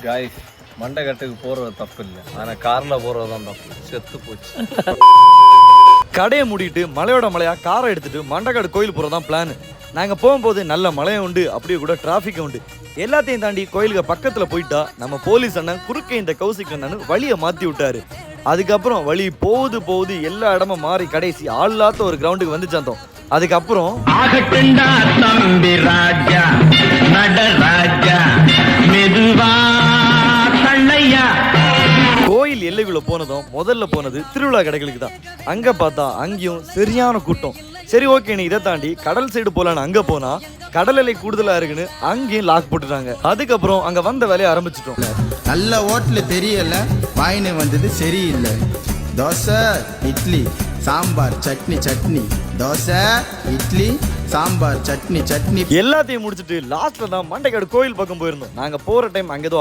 Guys மண்டகட்டுக்கு போறது தப்பு இல்லை, ஆனா கார்ல போறதுதான் தப்பு. செத்து போச்சு. கடையை மூடிட்டு மலையோட மலையா காரை எடுத்துட்டு மண்டகாடு கோயில் போறதான் பிளான். நாங்க போகும்போது நல்ல மழையும் உண்டு, அப்படியே கூட டிராஃபிக்கும் உண்டு. எல்லாத்தையும் தாண்டி கோயிலுக்கு பக்கத்துல போயிட்டா நம்ம போலீஸ் அண்ணன் குறுக்கே இந்த கௌசிக் அண்ணன் வழியை மாத்தி விட்டாரு. அதுக்கப்புறம் வழி போகுது எல்லா இடமும் மாறி கடைசி ஆள்லாத்த ஒரு கிரவுண்டுக்கு வந்து சேர்ந்தோம். அதுக்கப்புறம் கோயில் எல்லைக்குள்ள போனதும் முதல்ல போனது திருவிழா கடைகளுக்கு தான். அங்க பார்த்தா அங்கேயும் சரியான கூட்டம். சரி ஓகே, நீ இதை தாண்டி கடல் சைடு போலான்னு அங்க போனா கடல் எல்லை கூடுதலா இருக்குன்னு அங்கேயும் லாக் போட்டுட்டாங்க. அதுக்கப்புறம் அங்க வந்த வேலையை ஆரம்பிச்சிட்டோம். நல்ல ஹோட்டல தெரியல, வாயினு வந்தது சரியில்லை. தோசை இட்லி சாம்பார் சட்னி தோசை இட்லி சாம்பார் சட்னி எல்லாத்தையும் முடிச்சுட்டு லாஸ்ட்ல தான் மண்டைக்காடு கோயில் பக்கம் போயிருந்தோம். நாங்க போற டைம் அங்க ஏதோ